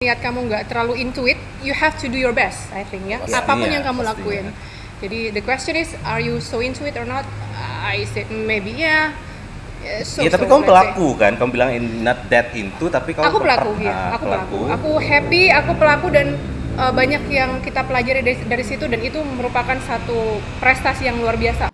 niat kamu nggak terlalu into it, you have to do your best, I think ya. Pastinya, Apapun yang kamu pastinya. lakuin. Jadi the question is, are you so into it or not? I said maybe yeah. Iya, tapi kamu pelaku kan? Kamu bilang not that into, tapi kamu Aku pelaku, ya. Aku pelaku. Aku happy, aku pelaku dan banyak yang kita pelajari dari situ dan itu merupakan satu prestasi yang luar biasa.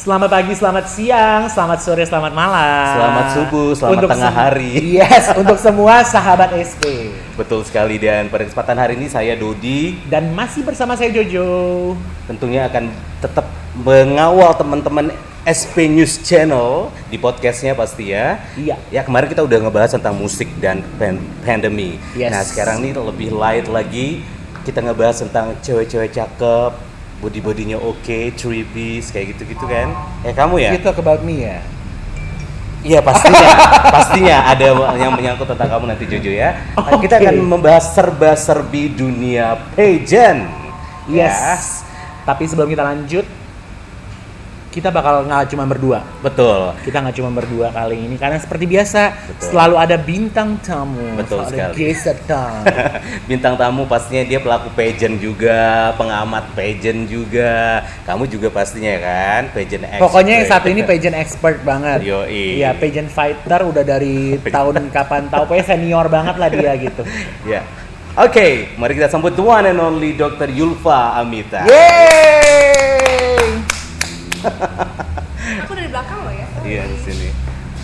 Selamat pagi, selamat siang, selamat sore, selamat malam. Selamat subuh, selamat tengah hari. Yes, untuk semua sahabat SP. Betul sekali, dan pada kesempatan hari ini saya Dodi Dan masih bersama saya Jojo. tentunya akan tetap mengawal teman-teman SP News Channel di podcastnya pasti ya. Iya. Ya, kemarin kita udah ngebahas tentang musik dan pandemi. Yes. Nah, sekarang ini lebih light lagi. Kita ngebahas tentang cewek-cewek cakep, body-bodinya oke, 3Ps, kayak gitu-gitu kan. Kamu ya? You talk about me ya? Iya, pastinya. Pastinya ada yang menyangkut tentang kamu nanti Jojo ya. Oke. Kita akan membahas serba-serbi dunia pageant. Yes. Tapi sebelum kita lanjut, kita bakal nggak cuma berdua. Betul. Kita nggak cuma berdua kali ini karena seperti biasa Betul. selalu ada bintang tamu. Betul selalu ada sekali. guest tamu. Bintang tamu pastinya dia pelaku pageant juga, pengamat pageant juga. Kamu juga pastinya kan, pageant expert. Pokoknya yang satu ini pageant expert banget. Yoi. Iya, pageant fighter udah dari tahun kapan tahu, pokoknya senior banget lah dia gitu. Ya. Oke, mari kita sambut the one and only Dr. Yulfa Amita. Yeay! Aku dari belakang loh ya. Iya, di sini.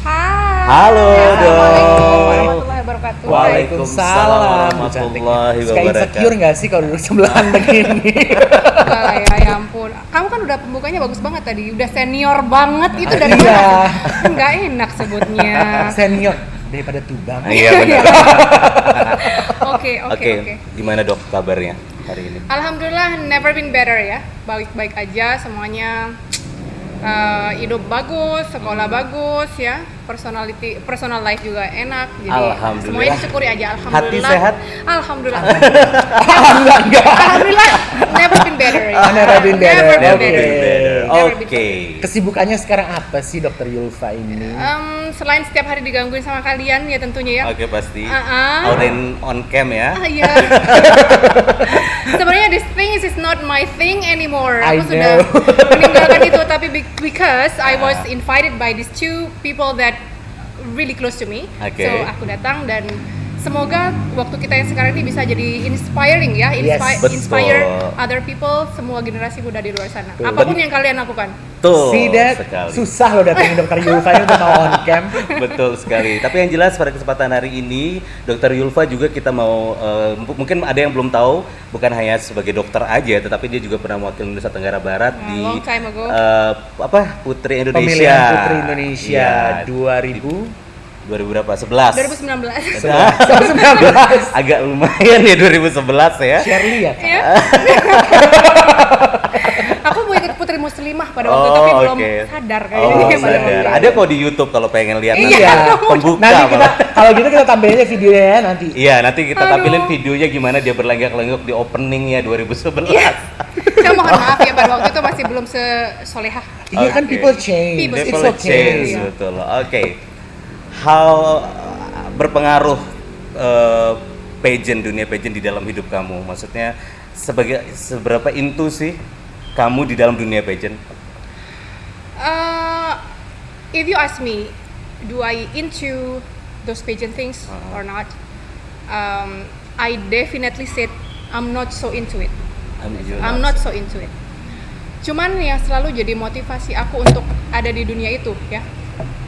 Hai. Halo, Assalamualaikum Dok. warahmatullahi wabarakatuh. Waalaikumsalam warahmatullahi Kayak wabarakatuh. insecure gak sih kalau duduk sebelahan begini? Enggak lah ya ampun. Kamu kan udah pembukanya bagus banget tadi. Udah senior banget itu dari Iya. mana? Enggak enak sebutnya. Senior daripada tubang. Iya benar. Oke. Oke, gimana Dok kabarnya hari ini? Alhamdulillah never been better ya. Baik-baik aja semuanya. Hidup bagus, sekolah bagus ya. Personal life juga enak. Jadi Alhamdulillah. semuanya disyukuri aja. Alhamdulillah. Hati sehat? Alhamdulillah. Enggak. Alhamdulillah never been better ya. Never been better. Never been Never better. been better. Never been Oke. Kesibukannya sekarang apa sih Dr. Yulfa ini? Selain setiap hari digangguin sama kalian ya tentunya ya. Oke, pasti. Uh-uh. Out on cam ya. Iya. Sebenarnya this thing is not my thing anymore. I Aku sudah know. meninggalkan itu tapi because I was invited by these two people that really close to me. Oke. So aku datang dan semoga waktu kita yang sekarang ini bisa jadi inspiring ya, Yes, betul. inspire other people, semua generasi muda di luar sana. Betul. Apapun yang kalian lakukan. Tuh, See that? sekali. Susah loh datengin Dr. Yulfa ini untuk mau on cam. Betul sekali. Tapi yang jelas pada kesempatan hari ini, Dr. Yulfa juga kita mau mungkin ada yang belum tahu, bukan hanya sebagai dokter aja, tetapi dia juga pernah mewakili Nusa Tenggara Barat di Long time ago. Putri Indonesia. Pemilihan Putri Indonesia Iya, 2000 berapa? 11. 2019. 2019. Agak lumayan ya 2011 ya. Shirley ya? Ya. Aku mau ikut Putri Muslimah pada waktu itu tapi belum oke. sadar Oh, kayaknya pada sadar. waktu itu. Ada kok di YouTube kalau pengen lihat nanti. Iya. Pembuka Nanti kita malah. kalau gitu kita tampilin aja videonya ya nanti. Iya, nanti kita Aduh. tampilin videonya gimana dia berlenggak-lenggok di openingnya 2011. Iya. Saya mohon maaf ya pada waktu itu masih belum sesolehah. Iya kan Oke. people change. People It's People okay. change, Iya. betul. Oke. How berpengaruh pageant, dunia pageant di dalam hidup kamu? Maksudnya seberapa into sih kamu di dalam dunia pageant? If you ask me, do I into those pageant things or not? I definitely said I'm not so into it. I'm not so into it. Cuman yang selalu jadi motivasi aku untuk ada di dunia itu ya,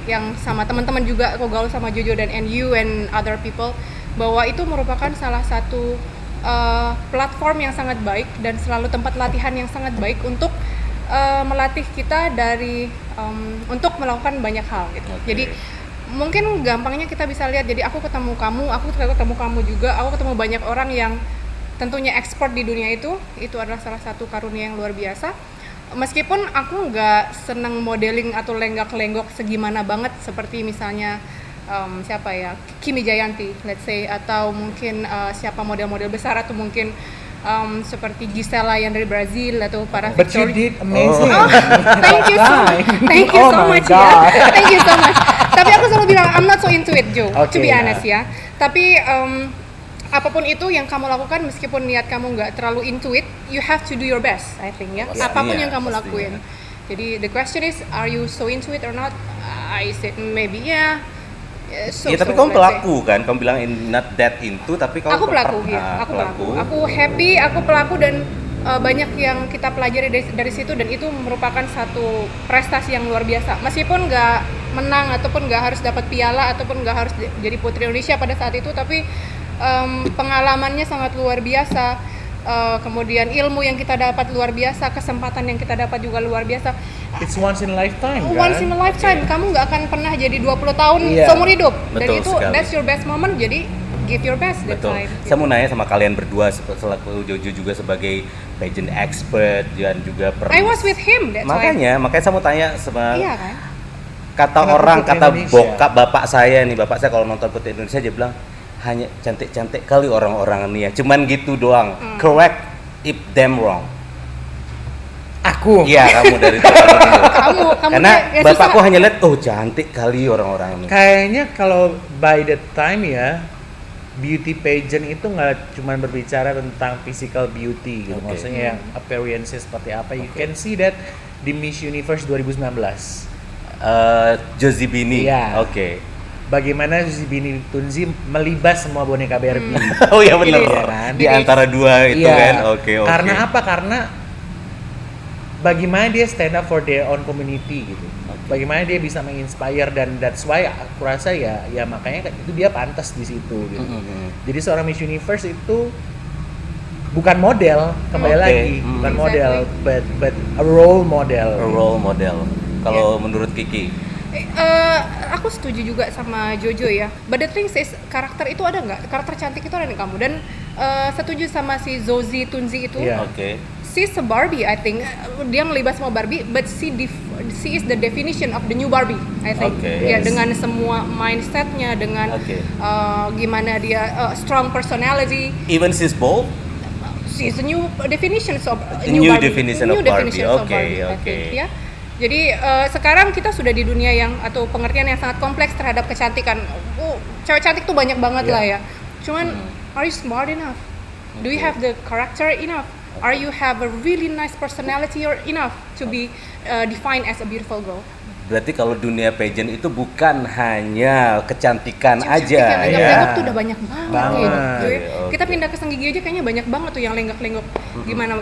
yang sama teman-teman juga aku gaul sama Jojo dan you and other people, bahwa itu merupakan salah satu platform yang sangat baik dan selalu tempat latihan yang sangat baik untuk melatih kita dari untuk melakukan banyak hal gitu. Oke. Jadi mungkin gampangnya kita bisa lihat, jadi aku ketemu kamu juga, aku ketemu banyak orang yang tentunya expert di dunia itu adalah salah satu karunia yang luar biasa. Meskipun aku nggak seneng modeling atau lenggak-lenggok segimana banget seperti misalnya siapa ya, Kimi Jayanti, let's say, atau mungkin siapa model-model besar, atau mungkin seperti Gisela yang dari Brazil, atau para But you Victoria. did amazing. Oh, thank you so much. Thank you Oh so my much God. ya. Thank you so much. Tapi aku selalu bilang I'm not so into it, Joe. To Okay, be honest ya. Tapi apapun itu yang kamu lakukan, meskipun niat kamu nggak terlalu into it, you have to do your best, I think ya. Pastinya, Apapun yang kamu pastinya. lakuin. Jadi the question is, are you so into it or not? I said maybe yeah. Ya tapi kamu pelaku kan, kamu bilang not that into, tapi kamu Aku pelaku ya, aku pelaku. Aku happy, aku pelaku, dan banyak yang kita pelajari dari situ, dan itu merupakan satu prestasi yang luar biasa. Meskipun nggak menang ataupun nggak harus dapat piala ataupun nggak harus jadi putri Indonesia pada saat itu, tapi pengalamannya sangat luar biasa. Kemudian ilmu yang kita dapat luar biasa, kesempatan yang kita dapat juga luar biasa. It's once in a lifetime kan? Once in a lifetime, kamu nggak akan pernah jadi 20 tahun Iya. seumur hidup. Dan Betul itu sekali. that's your best moment, jadi give your best that Betul. time. Saya mau nanya sama kalian berdua selaku Jojo juga sebagai pageant expert dan juga I was with him, that's why. makanya saya mau tanya sama Iya kan? kata Kenapa orang, Putri kata Indonesia? bokap bapak saya nih, bapak saya kalau nonton Putri Indonesia dia bilang hanya cantik-cantik kali orang-orang nih ya, cuman gitu doang. Correct if them wrong. Aku. Iya, kamu dari kamu. Kamu Karena ya bapakku susah. hanya lihat, oh cantik kali orang-orang nih. Kayaknya kalau by the time ya, beauty pageant itu nggak cuma berbicara tentang physical beauty gitu. Oke. Maksudnya yang appearance seperti apa. You can see that di Miss Universe 2019. Josie Bini. Iya. Oke. Bagaimana Zibini Tunzi melibas semua boneka Barbie. Oh iya benar. Iya kan? Di antara dua itu Iya. kan. Oke. Karena apa? Karena bagaimana dia stand up for their own community gitu. Bagaimana dia bisa menginspire, dan that's why aku rasa ya makanya itu dia pantas di situ gitu. Jadi seorang Miss Universe itu bukan model, kembali Oke. lagi, bukan Exactly. model, but a role model. A role model. Kalau menurut Kiki, Aku setuju juga sama Jojo ya. But the thing is, karakter itu ada nggak? Karakter cantik itu ada di kamu. Dan setuju sama si Zosie Tunzi itu. Iya. oke. She's a Barbie, I think. Dia melibas semua Barbie, but she is the definition of the new Barbie, I think. Oke. Ya, Yes. dengan semua mindsetnya, dengan Oke. gimana dia strong personality. Even she's bold. She's a new definition of New Barbie. definition of Barbie. Oke, I oke. think, ya. Jadi sekarang kita sudah di dunia yang, atau pengertian yang sangat kompleks terhadap kecantikan. Cewek cantik tuh banyak banget Iya. lah ya. Cuman are you smart enough? Do you have the character enough? Are you have a really nice personality or enough to be defined as a beautiful girl? Berarti kalau dunia pageant itu bukan hanya kecantikan aja. Yang Iya. lenggak-lenggok tuh udah banyak banget. Banget. Gitu. Oke. Kita pindah ke Seng Gigi aja kayaknya banyak banget tuh yang lenggak-lenggok.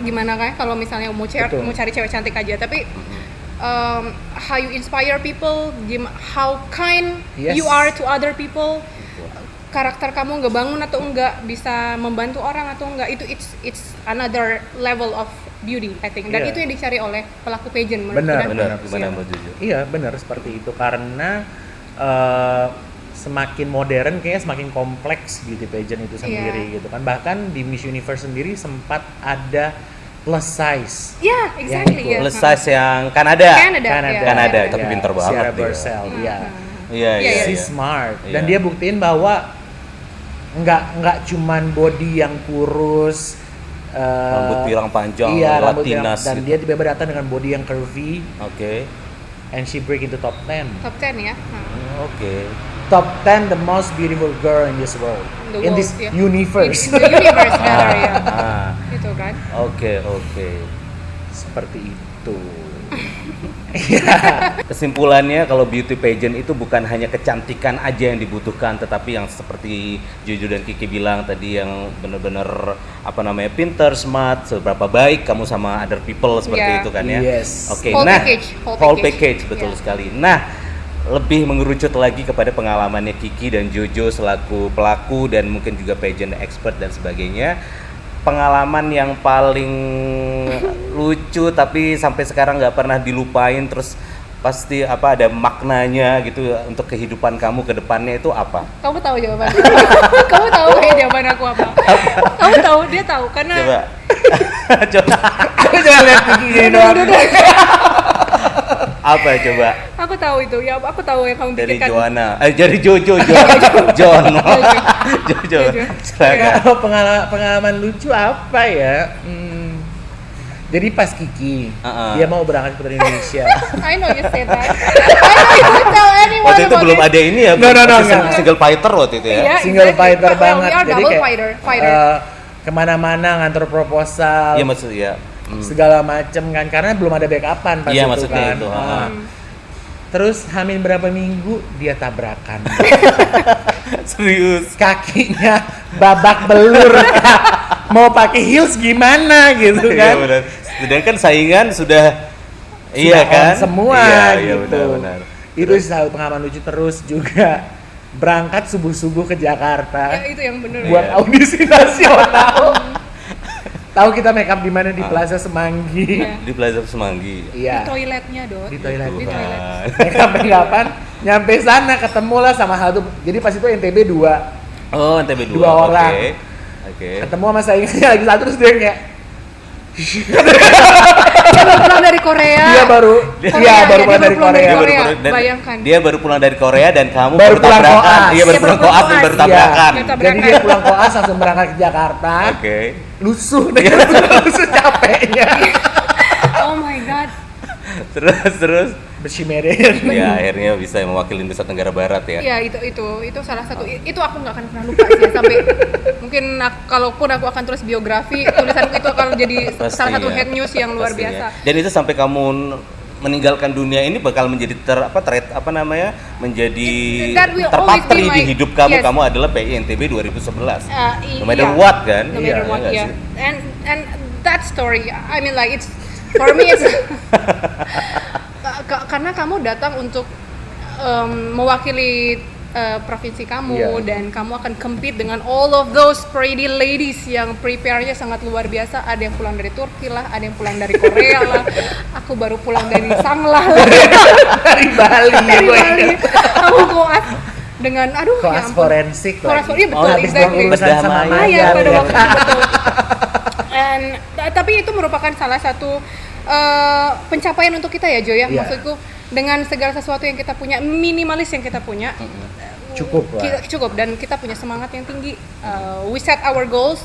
Gimana kan kalau misalnya mau Betul. cari cewek cantik aja, tapi how you inspire people, how kind Yes. you are to other people, karakter kamu ngebangun atau enggak, bisa membantu orang atau enggak, itu it's another level of beauty, I think. Dan Iya. itu yang dicari oleh pelaku pageant menurut Benar, kita. Benar, Benar. gimana Mbak Jojo? Iya benar seperti itu, karena semakin modern kayaknya semakin kompleks beauty pageant itu sendiri gitu kan. Bahkan di Miss Universe sendiri sempat ada plus size. Yeah, exactly. ikut. Yeah. Plus size yang Kanada. Kanada, tapi pinter banget Sierra dia. Burcell, iya. Iya, Iya, iya. She's iya. smart, Iya. dan dia buktiin bahwa nggak cuman body yang kurus, Rambut pirang panjang, iya, rambut pirang, Latinas dan gitu. dia tiba-tiba datang dengan body yang curvy, Oke. and she break into top 10. Top 10 ya. Oke. Top 10 the most beautiful girl in this world, The in world, this yeah. universe. In the universe rather ya. Ah, Itu kan. Oke, oke. Seperti itu. Kesimpulannya kalau beauty pageant itu bukan hanya kecantikan aja yang dibutuhkan, tetapi yang seperti Jojo dan Kiki bilang tadi, yang benar-benar apa namanya, pinter, smart, seberapa baik kamu sama other people seperti Yeah. itu kan ya. Yes. Oke. Whole Nah, package, whole whole package. package, betul Yeah. sekali. Nah, lebih mengerucut lagi kepada pengalamannya Kiki dan Jojo selaku pelaku dan mungkin juga pageant expert dan sebagainya. Pengalaman yang paling lucu tapi sampai sekarang nggak pernah dilupain, terus pasti apa ada maknanya gitu untuk kehidupan kamu ke depannya, itu apa? Kamu tahu jawaban. Kamu tahu ya jawaban aku apa? Kamu tahu, dia tahu karena Coba. Coba. Aku jangan lihat Kiki gini doang. Apa coba? Aku tahu itu, ya aku tahu yang kamu Dari pikirkan. Joanna. Dari Jojo. John. Jojo. Silakan. Kalau pengalaman lucu apa ya? Jadi pas Kiki, dia mau berangkat ke Indonesia. I know you said that. I know you don't tell anyone Waktu itu about belum it. ada ini ya. No, masih single fighter waktu itu ya. Yeah, Single exactly. fighter Well, banget. we are Jadi double kayak fighter. kemana-mana ngantor proposal, Iya maksud ya. segala macem kan, karena belum ada backupan pas Iya, itu maksudnya kan. itu, Terus hamil berapa minggu dia tabrakan. Serius. Kakinya babak belur. Mau pakai heels gimana gitu Iya kan. benar. Sedangkan saingan sudah Sudah kan? on semua Iya gitu. benar. Itu selalu pengalaman lucu. Terus juga berangkat subuh-subuh ke Jakarta Ya, itu yang benar. buat Iya. audisi nasional. Tahu kita make up di mana? Di Plaza Semanggi. Iya. Di Plaza Semanggi. Di Iya. toiletnya, Dot. Di toilet. Di toilet. Make upan nyampe sana ketemulah sama satu. Jadi pas itu NTB 2. Oh, NTB 2. Dua orang. Oke. Ketemu sama saingannya lagi satu, terus dia kayak Dia baru pulang dari Korea. dia baru Korea, baru dia pulang dari Korea. Bayangkan. Dia baru pulang dari Korea dan kamu Baru pulang tabrakan. koas. Iya, baru Dia pulang baru koas dan pulang baru koas. tabrakan. Iya. Jadi dia pulang koas langsung berangkat ke Jakarta. Oke. Lusuh lusuh capeknya. Oh my god. Terus Bersimerin. ya akhirnya bisa mewakili Nusa Tenggara Barat ya. Iya, itu salah satu. Itu aku nggak akan pernah lupa sih sampai mungkin kalaupun aku akan tulis biografi, tulisanku itu akan jadi salah satu head news yang luar Pastinya. biasa. Dan itu sampai kamu meninggalkan dunia ini bakal menjadi menjadi That will always terpatri be di my- hidup kamu. yes. Kamu adalah PI NTB 2011. No matter Iya. what kan? No matter Iya, what, nggak yeah. sih? And that story, I mean like it's for me it's karena kamu datang untuk mewakili provinsi kamu Iya. dan kamu akan compete dengan all of those pretty ladies yang prepare-nya sangat luar biasa. Ada yang pulang dari Turki lah, ada yang pulang dari Korea lah. Aku baru pulang dari Sanglah lah. Dari Bali. Dari gue Bali. ingat. Aku koas dengan aduh Koas ya ampun. forensik Koas lagi. iya, betul, habis exactly. berurusan sama Mayat, mayat pada ya waktu kan? itu betul. Tapi itu merupakan salah satu pencapaian untuk kita ya, Jo ya. Iya. Maksudku dengan segala sesuatu yang kita punya, minimalis yang kita punya, Cukup lah. cukup dan kita punya semangat yang tinggi. We set our goals.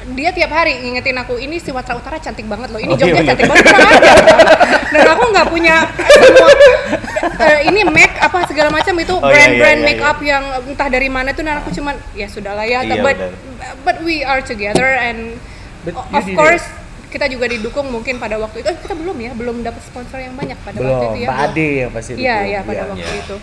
Dia tiap hari ngingetin aku, ini Sumatera Utara cantik banget loh, ini Oh, iya Jogja bener. cantik banget, kurang ajar kan? Dan aku nggak punya semua ini make apa segala macam itu Oh, iya, brand-brand iya, iya, make up yang entah dari mana tuh, dan aku cuman ya sudahlah ya, Iya, but we are together and But you of did course kita juga didukung mungkin pada waktu itu. Kita belum dapat sponsor yang banyak pada waktu Belum, itu ya. Pak Ade yang pasti itu. Iya, iya pada Iya. waktu Iya. itu.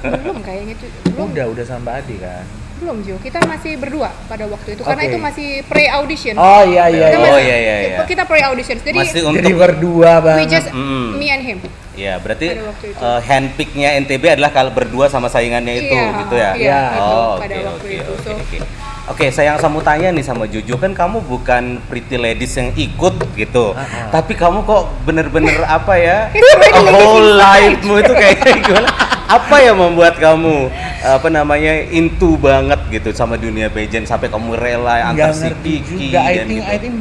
Belum kayaknya itu. Udah sama Mbak Ade kan. Belum Jo, kita masih berdua pada waktu itu karena Oke. itu masih pre-audition. Oh iya iya. Kita iya. Oh, masih- iya. Kita pre-audition. Jadi Masih Jadi untuk berdua we banget. just Mm. me and him. ya berarti Pada waktu itu. handpicknya NTB adalah kalau berdua sama saingannya itu Iya, gitu ya. iya, itu Oh, pada oke, waktu oke, itu. oke, So, oke. Oke, saya yang mau tanya nih sama Jojo, kan kamu bukan pretty ladies yang ikut gitu, tapi kamu kok bener-bener apa ya, It's pretty ladies whole inside. life-mu itu kayaknya gimana? Apa yang membuat kamu into banget gitu sama dunia pageant sampai kamu rela antar Nggak si ngerti Kiki juga. dan I think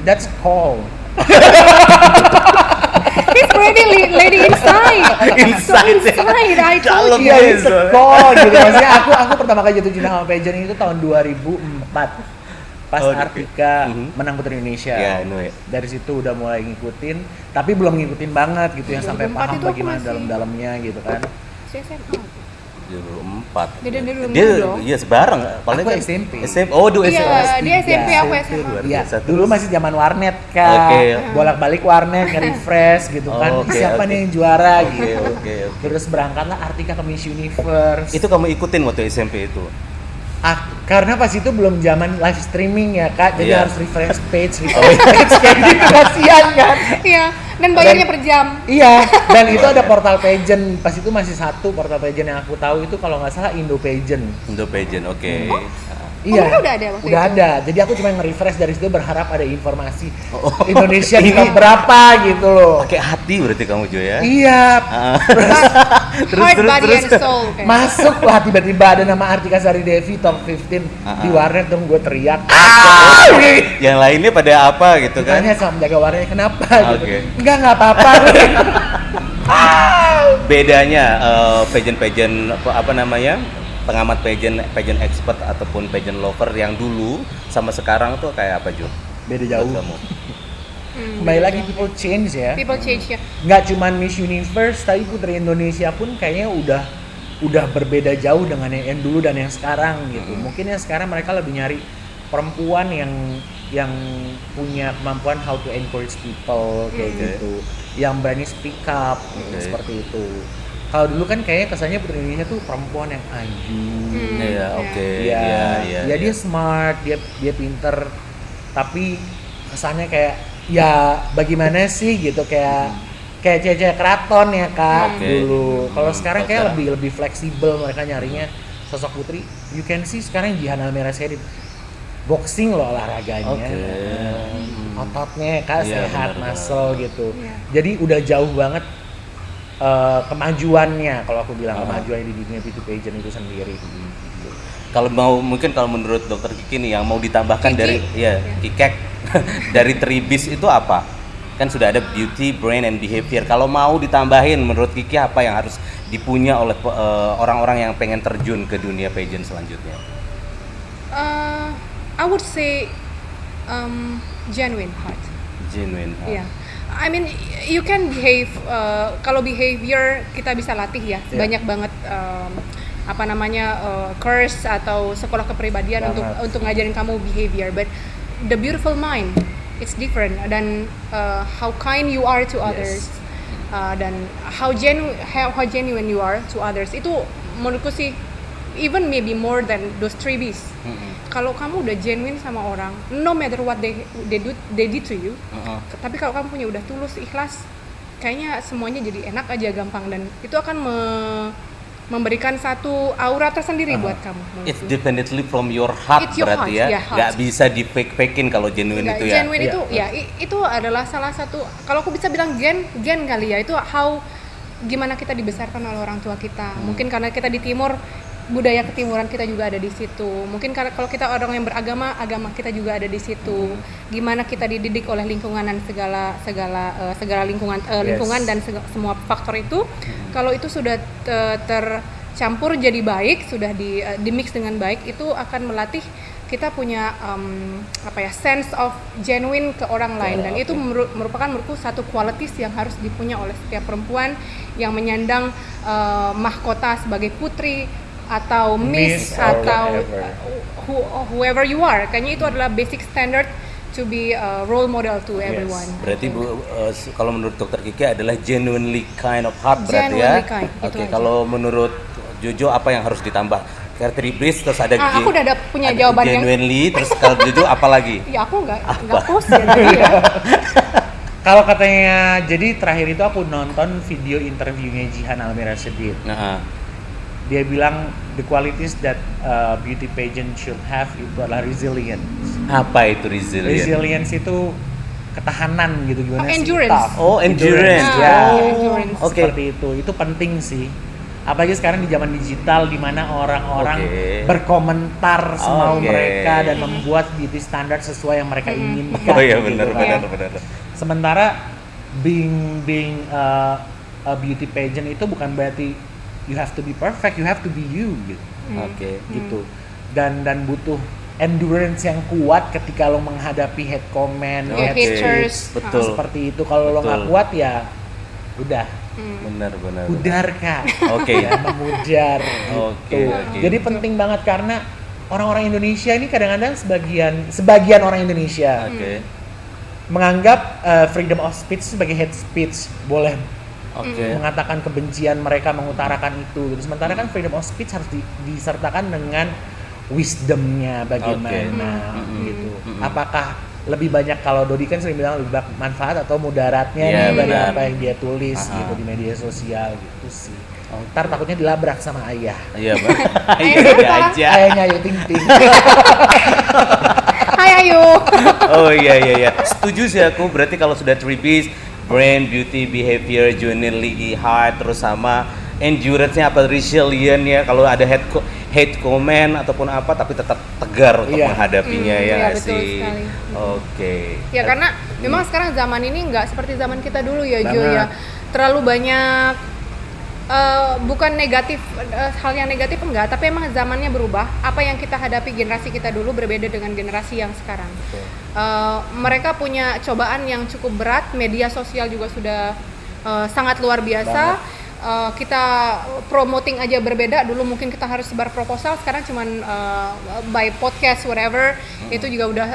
that's call. It's pretty lady inside. Inside, So inside. I told dalam you. Iya, Yes, it's a call gitu. Maksudnya aku pertama kali jatuh cinta sama pageant itu tahun 2004. Pas Oh, oke. Artika Mhm. menang Putri Indonesia. Ya, I know it. Dari situ udah mulai ngikutin, tapi belum ngikutin banget gitu yang sampai 2004 paham itu aku bagaimana masih- dalam-dalamnya gitu kan. Si SMA. 2004. Beda dari dulu Dia dong. iya sebarang paling Aku kan SMP. Oh, dua Iya, SMP. dia SMP, aku SMP, SMA. Iya, 2001. dulu masih zaman warnet kan. Oke. Bolak-balik warnet, nge-refresh gitu kan. Oh, oke, Siapa oke. nih yang juara Oke, gitu. oke. Terus berangkatlah Artika ke Miss Universe. Itu kamu ikutin waktu SMP itu. Karena pas itu belum zaman live streaming ya Kak, jadi Iya. harus reference page kayak gitu, kasihan kan. Iya, dan bayarnya per jam. Iya, dan itu ada portal pageant. Pas itu masih satu portal pageant yang aku tahu itu kalau nggak salah Indo Pageant. Indo Pageant, oke. Iya, mereka udah ada waktu udah itu? ada. Jadi aku cuma nge-refresh dari situ berharap ada informasi Oh. Indonesia di Ini- top berapa gitu loh. Pakai hati berarti kamu Jo ya. Iya, Ah. Heart, body, and soul. Kayak. masuk lah tiba-tiba ada nama Artika Sari Devi top 15 di warnet dong, gue teriak. Yang lainnya pada apa gitu kan? Ditanya sama penjaga warnet kenapa gitu. Oke. Enggak apa-apa. Bedanya pageant apa namanya, pengamat pageant expert ataupun pageant lover yang dulu sama sekarang tuh kayak apa Jo? Beda jauh. Buat kamu? Kembali lagi people change ya. People change ya. Nggak cuman Miss Universe, tapi Putri Indonesia pun kayaknya udah berbeda jauh dengan yang dulu dan yang sekarang gitu. Mungkin yang sekarang mereka lebih nyari perempuan yang punya kemampuan how to encourage people kayak gitu, yang berani speak up seperti itu. Kalau dulu kan kayaknya kesannya Putri Indonesia tuh perempuan yang anju. Iya, oke. Iya, Iya, ya dia smart, dia pinter, tapi kesannya kayak ya bagaimana sih gitu, kayak cewek-cewek keraton ya kak Oke. dulu. Kalau sekarang kayak Sekarang. lebih fleksibel, mereka nyarinya sosok putri. You can see sekarang Jihan Almera Sedit boxing loh olahraganya. Oke. Ototnya kak Iya, sehat, benar-benar. muscle gitu. Iya. Jadi udah jauh banget kemajuannya, kalau aku bilang kemajuan di dunia beauty pageant itu sendiri. Kalau mungkin kalau menurut Dokter Kiki nih yang mau ditambahkan Kiki? dari Kikek dari Tribis itu apa? Kan sudah ada beauty, brain and behavior. Kalau mau ditambahin menurut Kiki apa yang harus dipunya oleh orang-orang yang pengen terjun ke dunia pageant selanjutnya? I would say genuine heart. Genuine. Iya. I mean you can behave, kalau behavior kita bisa latih ya. Iya. Banyak banget apa namanya course atau sekolah kepribadian Banget. untuk ngajarin kamu behavior, but the beautiful mind it's different, dan how kind you are to others, dan how genuine you are to others, itu menurutku sih even maybe more than those three B's. Kalau kamu udah genuine sama orang, no matter what they did to you, tapi kalau kamu punya udah tulus, ikhlas, kayaknya semuanya jadi enak aja, gampang, dan itu akan memberikan satu aura tersendiri buat kamu. It's menurutku. definitely from your heart It's your berarti heart, ya. yeah, heart. Nggak bisa di fake-fakein kalau genuine Nggak, itu ya. genuine itu Iya. ya itu adalah salah satu, kalau aku bisa bilang gen kali ya, itu how gimana kita dibesarkan oleh orang tua kita. Mungkin karena kita di timur, budaya ketimuran kita juga ada di situ. Mungkin karena kalau kita orang yang beragama, agama kita juga ada di situ. Gimana kita dididik oleh lingkungan dan segala lingkungan dan semua faktor itu. Kalau itu sudah tercampur jadi baik, sudah di mix dengan baik, itu akan melatih kita punya sense of genuine ke orang lain, dan itu merupakan menurutku satu qualities yang harus dipunya oleh setiap perempuan yang menyandang mahkota sebagai putri atau miss or atau whatever. whoever you are. Kayaknya itu adalah basic standard to be a role model to everyone. Berarti kalau menurut Dokter Kiki adalah genuinely kind of heart berarti ya. Genuinely kind, itu Oke, aja. kalau menurut Jojo apa yang harus ditambah? Tribis terus ada Aku udah ada punya jawaban yang genuinely, terus kalau Jojo apa lagi? ya aku nggak post ya tadi ya. Kalau katanya, jadi terakhir itu aku nonton video interviewnya Jihan Almera Sedit. Nah, Dia bilang the qualities that beauty pageant should have itu adalah resilience. apa itu resilient? Resilience itu ketahanan gitu, gimana sih? Endurance. Tough. Oh, endurance. Ya. Endurance. Oke. Seperti itu penting sih. Apalagi sekarang di zaman digital di mana orang-orang Oke. berkomentar semau Oke. mereka dan membuat beauty standar sesuai yang mereka inginkan. Oh iya gitu benar kan. benar. Sementara being a beauty pageant itu bukan berarti you have to be perfect, you have to be you gitu. Oke. Gitu. Dan butuh endurance yang kuat ketika lo menghadapi hate comment, Ya, hate haters. speech. Betul. Seperti itu. Kalau lo nggak Betul. kuat ya udah Benar. pudar kak. Oke. Ya, memudar gitu. Oke. Jadi penting banget karena orang-orang Indonesia ini kadang-kadang sebagian orang Indonesia Oke. menganggap freedom of speech sebagai hate speech, boleh Oke. mengatakan kebencian mereka, mengutarakan itu. Sementara kan freedom of speech harus disertakan dengan wisdomnya bagaimana Oke. gitu. Apakah lebih banyak, kalau Dodi kan sering bilang lebih banyak manfaat atau mudaratnya Iya, nih dari benar. apa yang dia tulis Aha. gitu di media sosial gitu sih. Ntar takutnya dilabrak sama ayah. Iya, Bang. Ayah Iya siapa? aja. Ayahnya Ayu Ting Ting. Hai Ayu. Oh iya. Setuju sih aku. Berarti kalau sudah 3Bs, brain, beauty, behavior, journaling, heart, terus sama endurance-nya apa, resilient ya. Kalau ada hate comment ataupun apa, tapi tetap tegar untuk Iya. menghadapinya ya Iya, nggak betul sih. sekali. Oke. Ya karena memang sekarang zaman ini nggak seperti zaman kita dulu ya Jo ya. Banget. Terlalu banyak bukan negatif, hal yang negatif enggak, tapi emang zamannya berubah. Apa yang kita hadapi generasi kita dulu berbeda dengan generasi yang sekarang. Mereka punya cobaan yang cukup berat, media sosial juga sudah sangat luar biasa. Kita promoting aja berbeda. Dulu mungkin kita harus sebar proposal, sekarang cuman by podcast whatever. Itu juga udah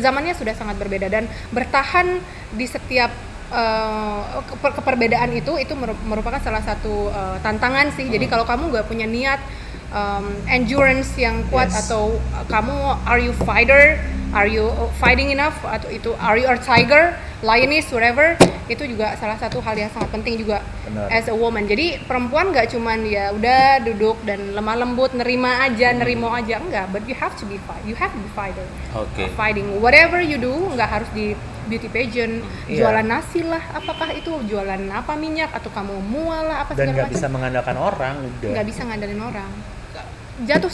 zamannya sudah sangat berbeda, dan bertahan di setiap keperbedaan itu merupakan salah satu tantangan sih. Jadi kalau kamu nggak punya niat endurance yang kuat, Yes. atau kamu are you fighter, are you fighting enough, atau itu are you a tiger, lioness, whatever, itu juga salah satu hal yang sangat penting juga. Benar. As a woman. Jadi perempuan nggak cuman ya udah duduk dan lemah lembut nerimo aja, enggak, but you have to be fighter. Oke. Fighting whatever you do, nggak harus di beauty pageant, Iya. jualan nasi lah, apakah itu jualan apa, minyak, atau kamu mual lah, apa Dan segala nggak macam. bisa mengandalkan orang udah. Nggak bisa ngandelin orang. Jatuh